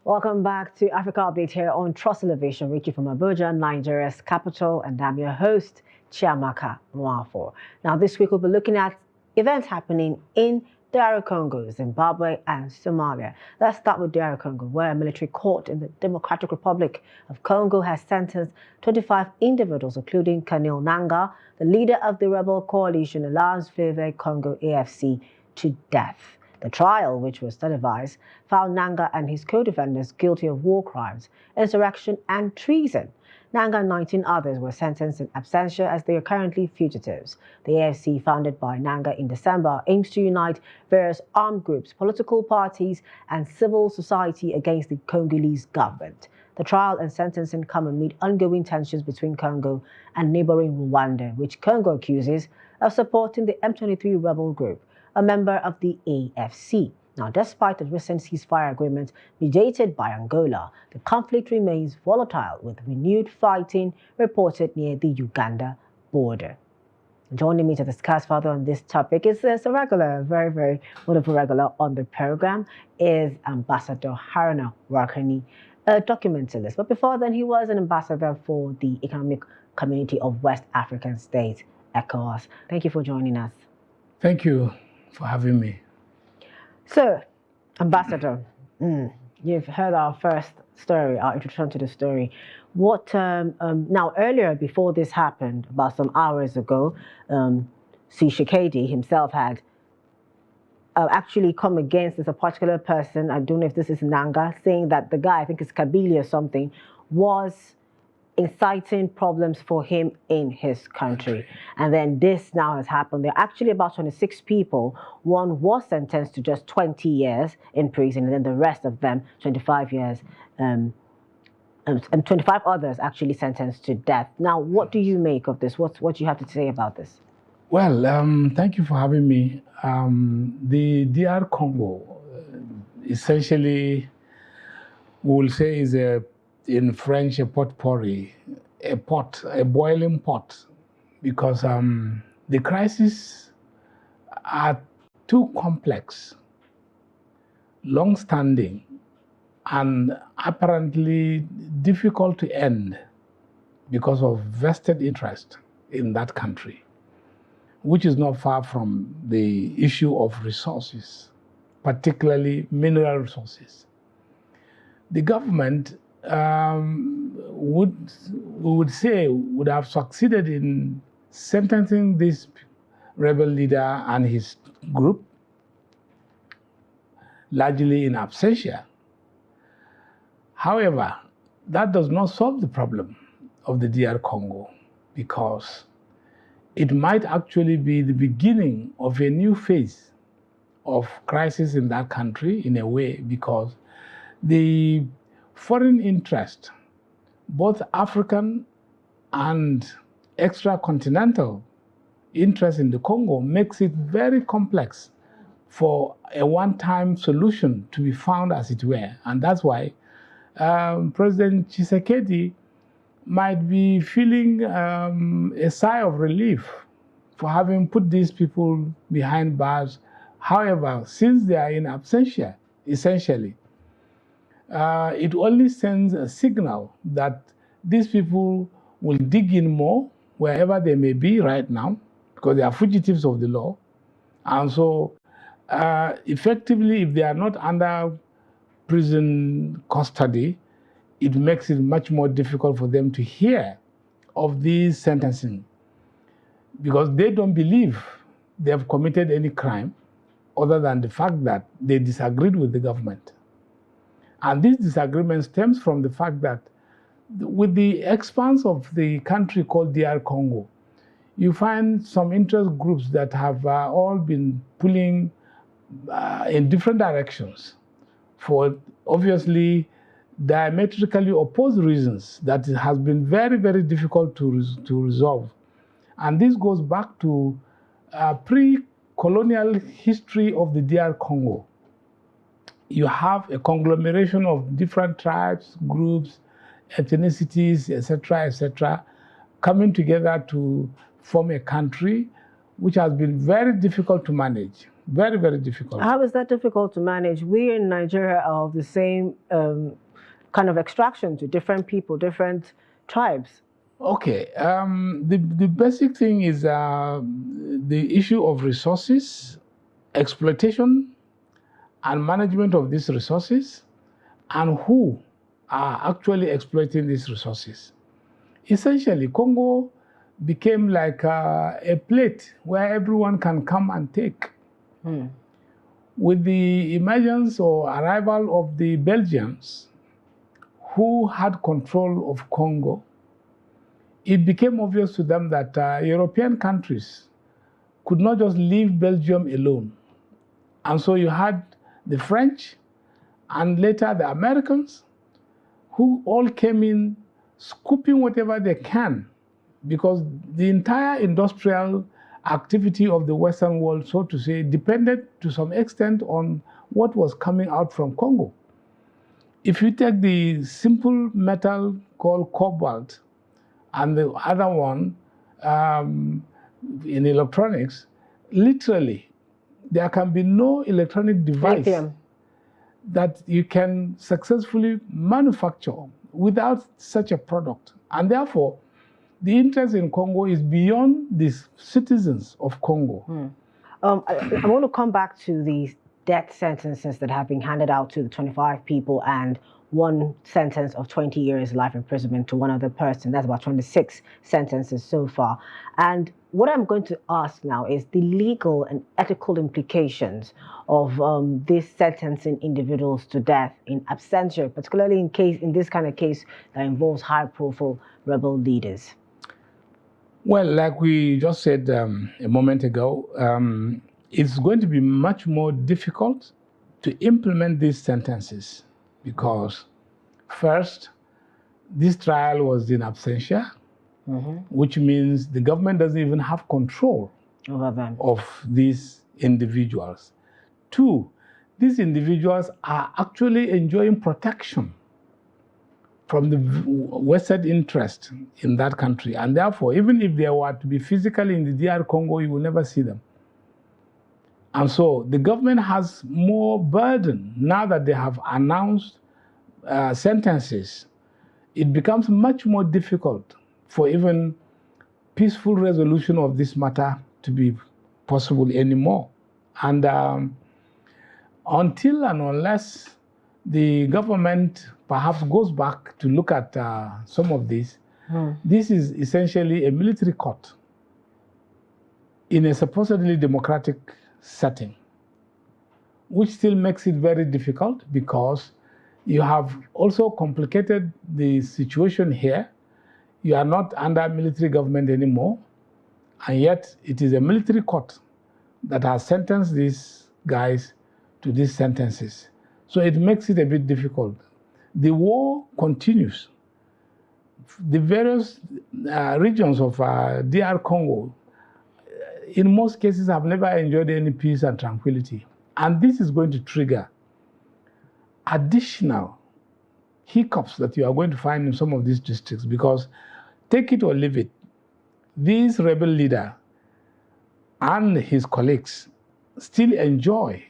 Welcome back to Africa Update here on Trust Elevation, reaching from Abuja, Nigeria's capital, and I'm your host, Chiamaka Nwafor. Now, this week we'll be looking at events happening in DR Congo, Zimbabwe, and Somalia. Let's start with DR Congo, where a military court in the Democratic Republic of Congo has sentenced 25 individuals, including Colonel Nanga, the leader of the rebel coalition Alliance Fleuve Congo AFC, to death. The trial, which was televised, found Nanga and his co-defendants guilty of war crimes, insurrection, and treason. Nanga and 19 others were sentenced in absentia as they are currently fugitives. The AFC, founded by Nanga in December, aims to unite various armed groups, political parties, and civil society against the Congolese government. The trial and sentencing come amid ongoing tensions between Congo and neighboring Rwanda, which Congo accuses of supporting the M23 rebel group, a member of the AFC. Now, despite the recent ceasefire agreement mediated by Angola, the conflict remains volatile, with renewed fighting reported near the Uganda border. Joining me to discuss further on this topic is a regular, very wonderful regular on the program, is Ambassador Haruna Warkani, a documentalist. But before then, he was an ambassador for the Economic Community of West African States, ECOWAS. Thank you for joining us. Thank you for having me. So, Ambassador, you've heard our first story, our introduction to the story. What now, earlier, before this happened, about some hours ago, Tshisekedi himself had actually come against this a particular person, I don't know if this is Nanga, saying that the guy, I think it's Kabili or something, was inciting problems for him in his country. And then this now has happened. There are actually about 26 people. One was sentenced to just 20 years in prison, and then the rest of them 25 years, and 25 others actually sentenced to death. Now, what do you make of this? What do you have to say about this? Well, thank you for having me. The DR Congo, essentially, we will say is in French, a potpourri, a boiling pot, because the crises are too complex, long-standing, and apparently difficult to end because of vested interest in that country, which is not far from the issue of resources, particularly mineral resources. The government would have succeeded in sentencing this rebel leader and his group largely in absentia. However, that does not solve the problem of the DR Congo, because it might actually be the beginning of a new phase of crisis in that country, in a way, because the foreign interest, both African and extra-continental interest in the Congo, makes it very complex for a one-time solution to be found, as it were. And that's why President Tshisekedi might be feeling a sigh of relief for having put these people behind bars. However, since they are in absentia, essentially, it only sends a signal that these people will dig in more wherever they may be right now, because they are fugitives of the law. And so, effectively, if they are not under prison custody, it makes it much more difficult for them to hear of these sentencing, because they don't believe they have committed any crime other than the fact that they disagreed with the government. And this disagreement stems from the fact that with the expanse of the country called DR Congo, you find some interest groups that have all been pulling in different directions for obviously diametrically opposed reasons that it has been very difficult to resolve. And this goes back to pre-colonial history of the DR Congo. You have a conglomeration of different tribes, groups, ethnicities, etc., coming together to form a country which has been very difficult to manage. Very, very difficult. How is that difficult to manage? We in Nigeria are of the same kind of extraction to different people, different tribes. Okay, the basic thing is the issue of resources, exploitation, and management of these resources, and who are actually exploiting these resources. Essentially, Congo became like a plate where everyone can come and take. With the emergence or arrival of the Belgians, who had control of Congo, it became obvious to them that European countries could not just leave Belgium alone. And so you had the French and later the Americans, who all came in scooping whatever they can, because the entire industrial activity of the Western world, so to say, depended to some extent on what was coming out from Congo. If you take the simple metal called cobalt, and the other one in electronics, literally, there can be no electronic device that you can successfully manufacture without such a product. And therefore, the interest in Congo is beyond the citizens of Congo. I want to come back to the death sentences that have been handed out to the 25 people and one sentence of 20 years life imprisonment to one other person. That's about 26 sentences so far. And what I'm going to ask now is the legal and ethical implications of this sentencing individuals to death in absentia, particularly in this kind of case that involves high-profile rebel leaders. Well, like we just said a moment ago, it's going to be much more difficult to implement these sentences because, first, this trial was in absentia, which means the government doesn't even have control over them, of these individuals. Two, these individuals are actually enjoying protection from the vested interest in that country. And therefore, even if they were to be physically in the DR Congo, you will never see them. And so the government has more burden now that they have announced sentences. It becomes much more difficult for even peaceful resolution of this matter to be possible anymore. And until and unless the government perhaps goes back to look at some of this, this is essentially a military court in a supposedly democratic setting, which still makes it very difficult because you have also complicated the situation here. You are not under military government anymore, and yet it is a military court that has sentenced these guys to these sentences. So it makes it a bit difficult. The war continues. The various regions of DR Congo, in most cases, have never enjoyed any peace and tranquility. And this is going to trigger additional hiccups that you are going to find in some of these districts, because take it or leave it, this rebel leader and his colleagues still enjoy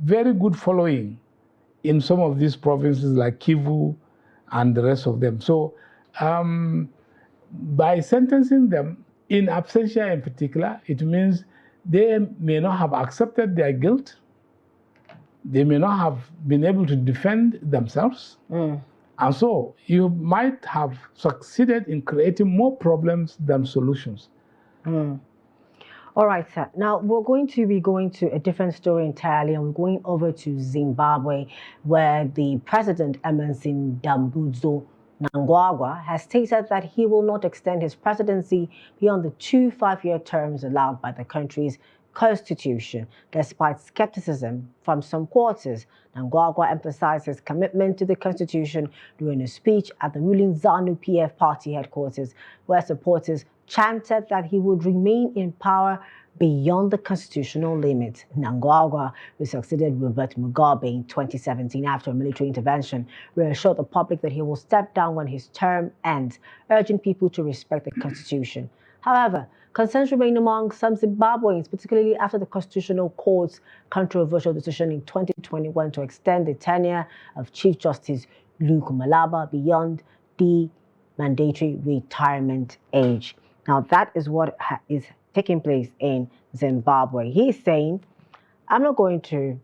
very good following in some of these provinces like Kivu and the rest of them. So by sentencing them in absentia in particular, it means they may not have accepted their guilt. They may not have been able to defend themselves. And so you might have succeeded in creating more problems than solutions. All right, sir. Now, we're going to be going to a different story entirely, and we're going over to Zimbabwe, where the president, Emerson Mnangagwa, has stated that he will not extend his presidency beyond the 2 5-year terms allowed by the country's constitution, despite skepticism from some quarters. Mnangagwa emphasized his commitment to the constitution during a speech at the ruling ZANU-PF party headquarters, where supporters chanted that he would remain in power beyond the constitutional limit. Mnangagwa, who succeeded Robert Mugabe in 2017 after a military intervention, reassured the public that he will step down when his term ends, urging people to respect the constitution. However, concerns remain among some Zimbabweans, particularly after the Constitutional Court's controversial decision in 2021 to extend the tenure of Chief Justice Luke Malaba beyond the mandatory retirement age. Now, that is what is taking place in Zimbabwe. He's saying, I'm not going to,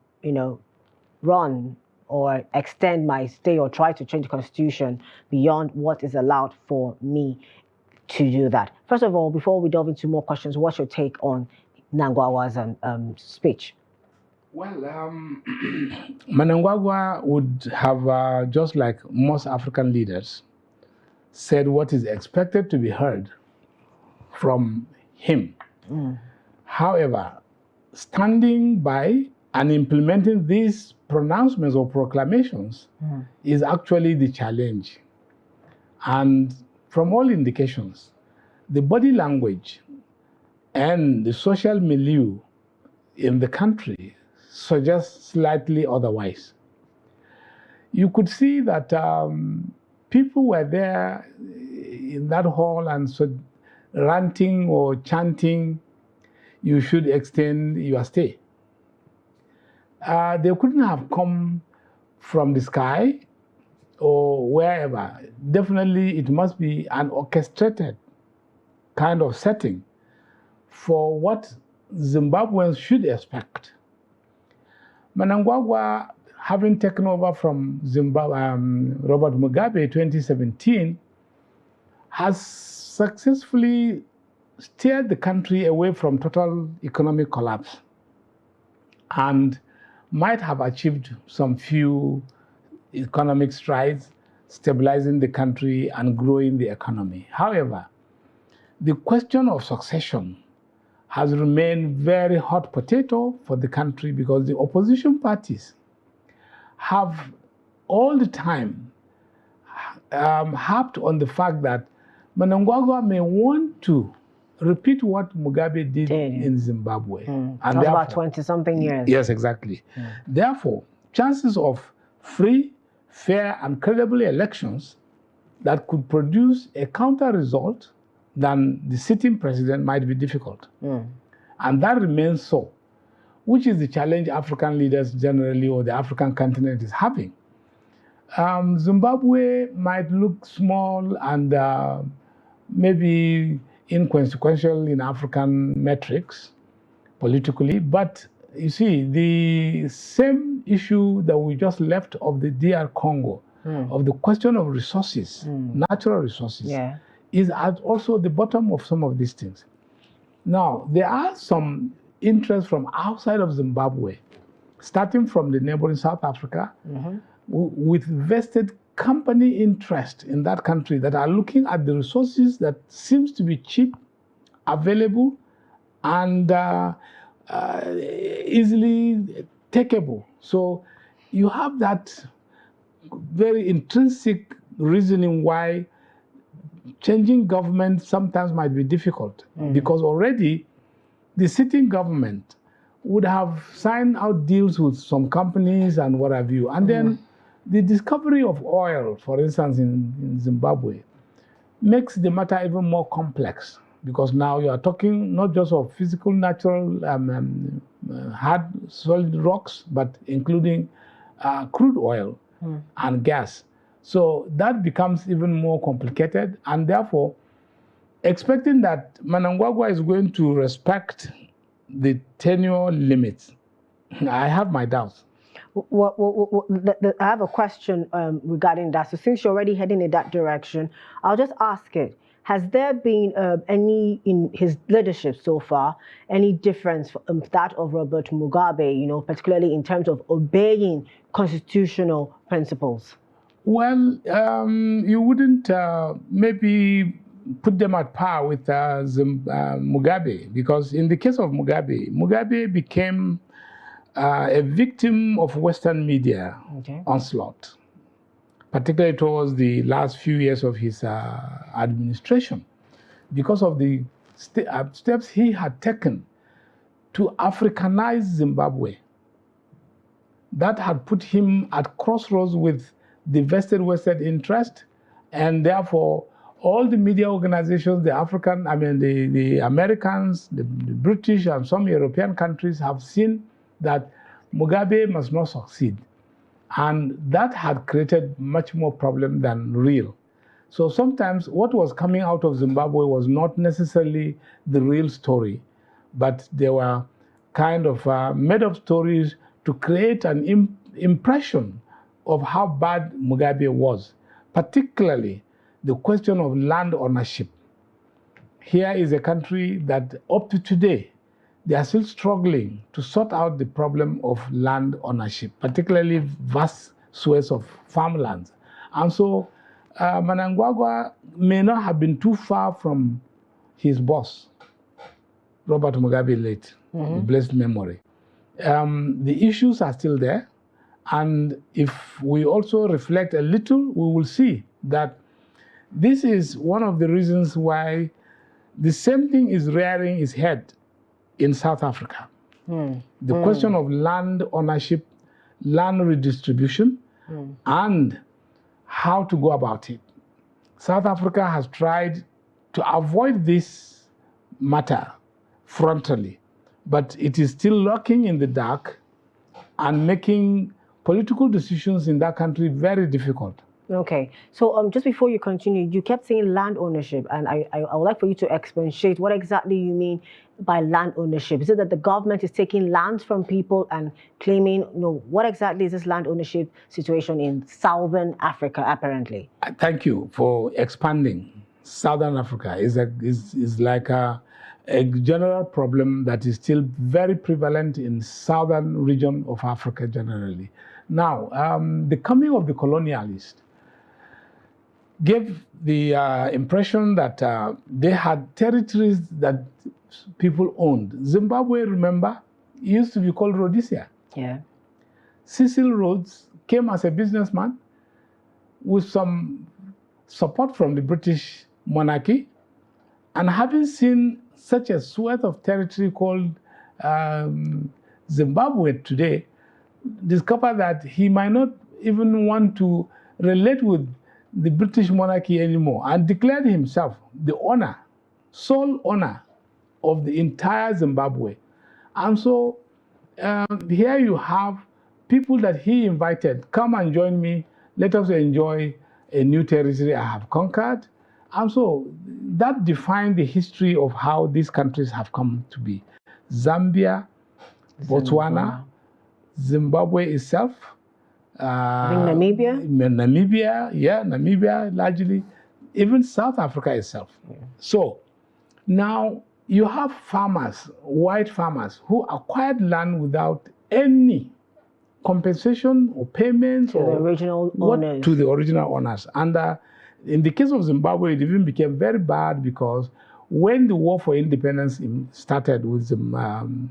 run or extend my stay or try to change the constitution beyond what is allowed for me to do that. First of all, before we delve into more questions, what's your take on Mnangagwa's speech? Well, Mnangagwa would have, just like most African leaders, said what is expected to be heard from him. However, standing by and implementing these pronouncements or proclamations is actually the challenge. And from all indications, the body language and the social milieu in the country suggests slightly otherwise. You could see that people were there in that hall and so ranting or chanting, you should extend your stay. They couldn't have come from the sky or wherever. Definitely it must be an orchestrated kind of setting for what Zimbabweans should expect. Mnangagwa, having taken over from Robert Mugabe in 2017, has successfully steered the country away from total economic collapse and might have achieved some few economic strides, stabilizing the country and growing the economy. However, the question of succession has remained very hot potato for the country because the opposition parties have all the time harped on the fact that Mnangagwa may want to repeat what Mugabe did in Zimbabwe. And that's about 20-something years. Yes, exactly. Therefore, chances of free, fair, and credible elections that could produce a counter result than the sitting president might be difficult. And that remains so, which is the challenge African leaders generally or the African continent is having. Zimbabwe might look small and maybe inconsequential in African metrics politically, but you see, the same issue that we just left of the DR Congo, of the question of resources, natural resources, is at also the bottom of some of these things. Now, there are some interests from outside of Zimbabwe, starting from the neighboring South Africa, with vested company interest in that country that are looking at the resources that seems to be cheap, available, and easily takeable. So you have that very intrinsic reasoning why changing government sometimes might be difficult, because already the sitting government would have signed out deals with some companies and what have you. And then the discovery of oil, for instance, in Zimbabwe, makes the matter even more complex, because now you are talking not just of physical, natural, hard, solid rocks, but including crude oil and gas. So that becomes even more complicated, and therefore, expecting that Mnangagwa is going to respect the tenure limits, I have my doubts. I have a question regarding that. So since you're already heading in that direction, I'll just ask it. Has there been any, in his leadership so far, any difference from that of Robert Mugabe, particularly in terms of obeying constitutional principles? Well, you wouldn't maybe put them at par with Mugabe, because in the case of Mugabe became a victim of Western media onslaught, particularly towards the last few years of his administration, because of the steps he had taken to Africanize Zimbabwe. That had put him at crossroads with the vested Western interest, and therefore all the media organizations, the Americans, the British, and some European countries have seen that Mugabe must not succeed. And that had created much more problem than real. So sometimes what was coming out of Zimbabwe was not necessarily the real story, but they were kind of made up stories to create an impression of how bad Mugabe was, particularly the question of land ownership. Here is a country that up to today, they are still struggling to sort out the problem of land ownership, particularly vast swathes of farmlands. And so Mnangagwa may not have been too far from his boss, Robert Mugabe late, blessed memory. The issues are still there. And if we also reflect a little, we will see that this is one of the reasons why the same thing is rearing its head in South Africa. The question of land ownership, land redistribution, and how to go about it. South Africa has tried to avoid this matter frontally, but it is still lurking in the dark and making political decisions in that country very difficult. Okay, so just before you continue, you kept saying land ownership, and I would like for you to expatiate what exactly you mean by land ownership. Is it that the government is taking lands from people and claiming, what exactly is this land ownership situation in Southern Africa, apparently? Thank you for expanding. Southern Africa is like a general problem that is still very prevalent in southern region of Africa generally. Now, the coming of the colonialists gave the impression that they had territories that people owned. Zimbabwe, remember, used to be called Rhodesia. Yeah. Cecil Rhodes came as a businessman with some support from the British monarchy, and having seen such a swath of territory called Zimbabwe today, discovered that he might not even want to relate with the British monarchy anymore, and declared himself the owner, sole owner of the entire Zimbabwe. And so here you have people that he invited, come and join me, let us enjoy a new territory I have conquered. And so that defined the history of how these countries have come to be. Zambia, Botswana, Zimbabwe itself, I think Namibia? Namibia largely, even South Africa itself. Yeah. So now you have farmers, white farmers, who acquired land without any compensation or payments to the original owners. To the original owners. And in the case of Zimbabwe, it even became very bad because when the war for independence started with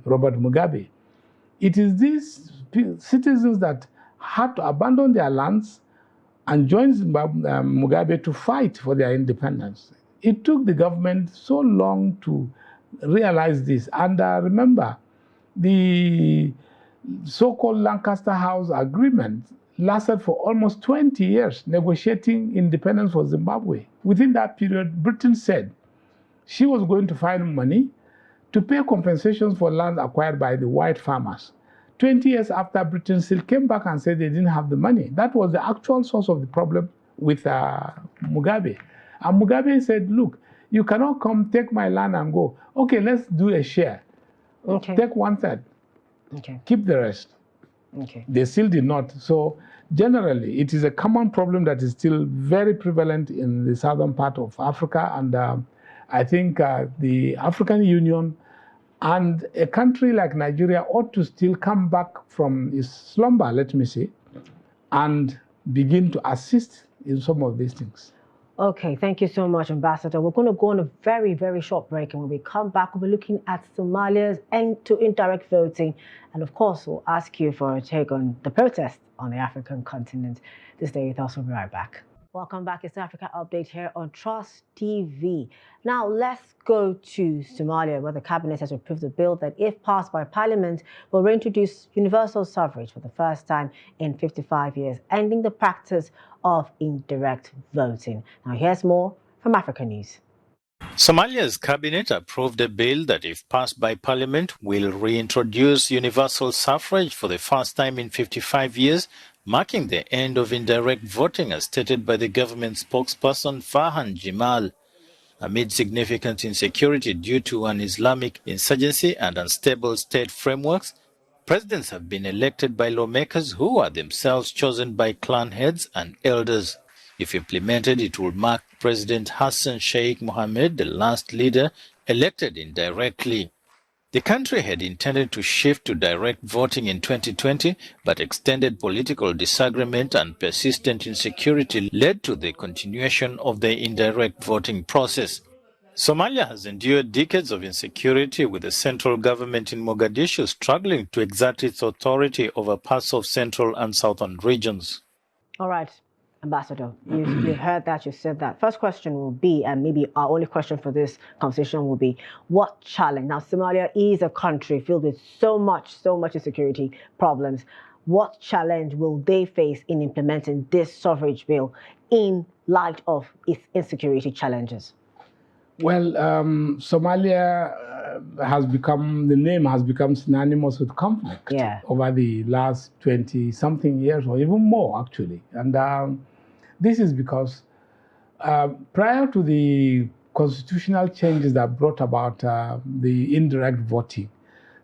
Robert Mugabe, it is these citizens that had to abandon their lands and join Mugabe to fight for their independence. It took the government so long to realize this. And remember, the so-called Lancaster House Agreement lasted for almost 20 years, negotiating independence for Zimbabwe. Within that period, Britain said she was going to find money to pay compensations for land acquired by the white farmers. 20 years after, Britain still came back and said they didn't have the money. That was the actual source of the problem with Mugabe. And Mugabe said, look, you cannot come take my land and go, okay, let's do a share. Okay. Take 1/3. Okay. Keep the rest. Okay. They still did not. So generally, it is a common problem that is still very prevalent in the southern part of Africa. And I think the African Union and a country like Nigeria ought to still come back from its slumber, let me say, and begin to assist in some of these things. Okay, thank you so much, Ambassador. We're going to go on a very, very short break, and when we come back, we'll be looking at Somalia's end to indirect voting. And of course, we'll ask you for a take on the protests on the African continent. This day with us, we'll be right back. Welcome back. It's Africa Update here on Trust TV. Now, let's go to Somalia, where the cabinet has approved a bill that, if passed by parliament, will reintroduce universal suffrage for the first time in 55 years, ending the practice of indirect voting. Now, here's more from Africa News. Somalia's cabinet approved a bill that, if passed by parliament, will reintroduce universal suffrage for the first time in 55 years, marking the end of indirect voting, as stated by the government spokesperson Farhan Jimal. Amid significant insecurity due to an Islamic insurgency and unstable state frameworks, presidents have been elected by lawmakers who are themselves chosen by clan heads and elders. If implemented, it will mark President Hassan Sheikh Mohammed the last leader elected indirectly. The country had intended to shift to direct voting in 2020, but extended political disagreement and persistent insecurity led to the continuation of the indirect voting process. Somalia has endured decades of insecurity, with the central government in Mogadishu struggling to exert its authority over parts of central and southern regions. All right, Ambassador, you've heard that, you said that. First question will be, and maybe our only question for this conversation will be, what challenge? Now, Somalia is a country filled with so much insecurity problems. What challenge will they face in implementing this suffrage bill in light of its insecurity challenges? Well, Somalia the name has become synonymous with conflict over the last 20-something years, or even more, actually. And this is because prior to the constitutional changes that brought about the indirect voting,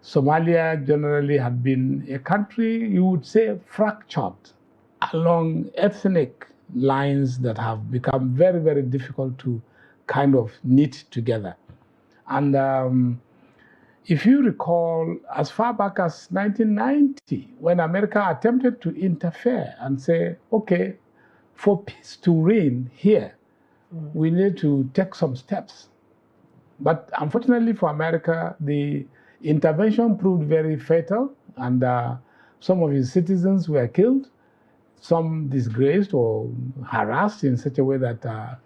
Somalia generally had been a country, you would say, fractured along ethnic lines that have become very, very difficult to kind of knit together. And if you recall, as far back as 1990, when America attempted to interfere and say, okay, for peace to reign here, we need to take some steps. But unfortunately for America, the intervention proved very fatal, and some of its citizens were killed, some disgraced or harassed in such a way that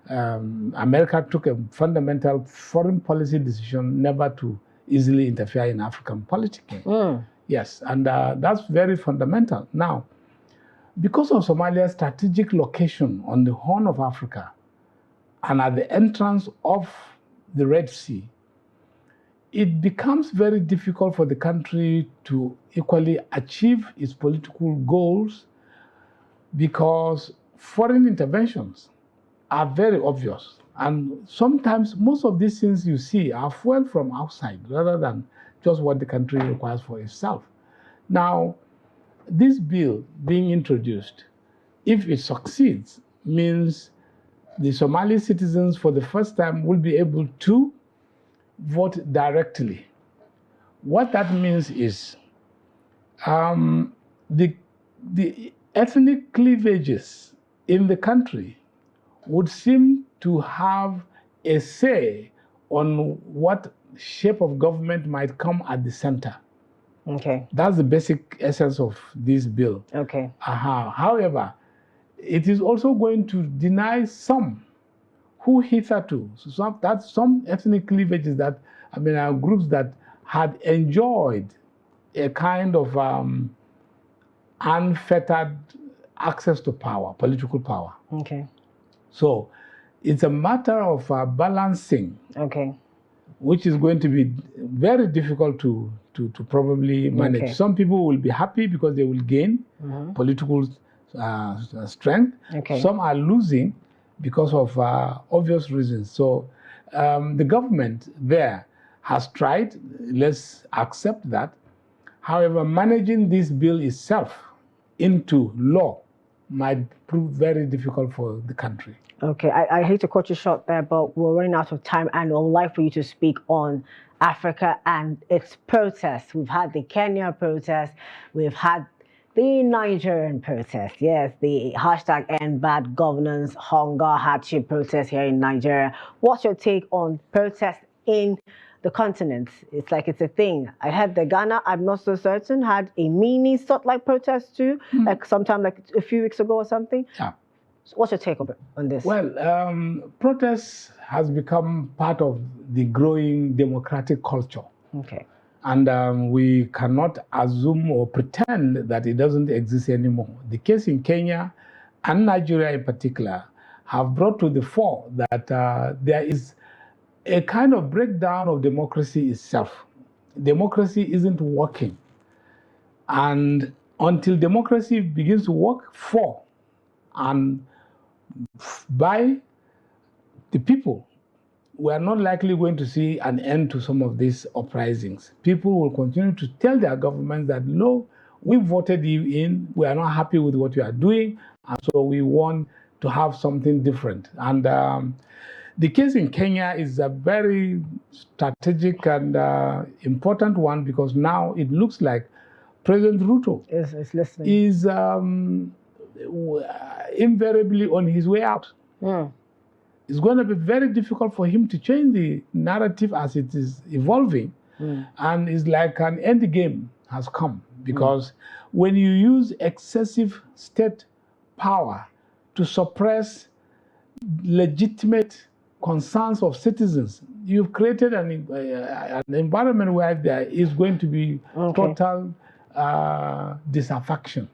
America took a fundamental foreign policy decision never to easily interfere in African politics. Yes, and that's very fundamental. Now, because of Somalia's strategic location on the Horn of Africa and at the entrance of the Red Sea, it becomes very difficult for the country to equally achieve its political goals, because foreign interventions are very obvious. And sometimes most of these things you see are fueled from outside rather than just what the country requires for itself. Now, this bill being introduced, if it succeeds, means the Somali citizens for the first time will be able to vote directly. What that means is the ethnic cleavages in the country would seem to have a say on what shape of government might come at the center. Okay. That's the basic essence of this bill. Okay. However, it is also going to deny some who hitherto, some ethnic cleavages that, groups that had enjoyed a kind of unfettered access to power, political power. Okay. So it's a matter of balancing, which is going to be very difficult to probably manage. Okay. Some people will be happy because they will gain political strength. Okay. Some are losing because of obvious reasons. So the government there has tried, let's accept that. However, managing this bill itself into law might prove very difficult for the country. Okay, I hate to cut you short there, but we're running out of time, and I would like for you to speak on Africa and its protests. We've had the Kenya protest, we've had the Nigerian protest, yes, the hashtag End Bad Governance, hunger, hardship protest here in Nigeria. What's your take on protests in the continent? It's like it's a thing. I heard the Ghana, I'm not so certain, had a mini sort like protest too, like sometime like a few weeks ago or something. Yeah. So what's your take on this? Well, protests has become part of the growing democratic culture. Okay. And we cannot assume or pretend that it doesn't exist anymore. The case in Kenya and Nigeria in particular have brought to the fore that there is a kind of breakdown of democracy itself. Democracy isn't working. And until democracy begins to work for and by the people, we are not likely going to see an end to some of these uprisings. People will continue to tell their governments that, no, we voted you in, we are not happy with what you are doing, and so we want to have something different. And the case in Kenya is a very strategic and important one, because now it looks like President Ruto is invariably on his way out. It's going to be very difficult for him to change the narrative as it is evolving. And it's like an end game has come, because when you use excessive state power to suppress legitimate concerns of citizens, you've created an environment where there is going to be total disaffection.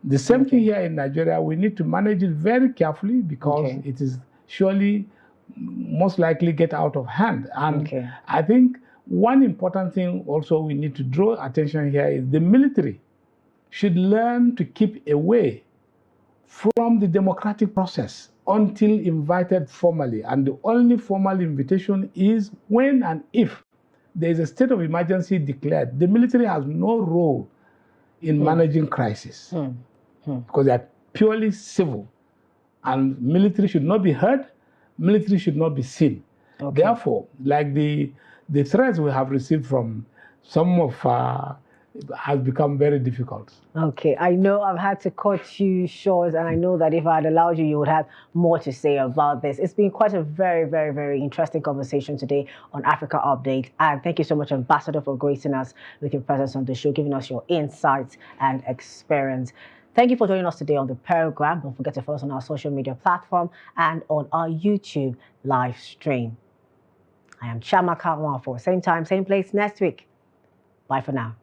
The same thing here in Nigeria. We need to manage it very carefully, because it is surely most likely get out of hand. And I think one important thing also we need to draw attention here is the military should learn to keep away from the democratic process until invited formally. And the only formal invitation is when and if there is a state of emergency declared. The military has no role in managing crisis, because they are purely civil. And military should not be heard, military should not be seen. Therefore, like the threats we have received from some of has become very difficult. I know I've had to cut you short, and I know that if I had allowed you, you would have more to say about this. It's been quite a very, very, very interesting conversation today on Africa Update. And thank you so much, Ambassador, for gracing us with your presence on the show, giving us your insights and experience. Thank you for joining us today on the program. Don't forget to follow us on our social media platform and on our YouTube live stream. I am Chiamaka Nwafor. Same time, same place next week. Bye for now.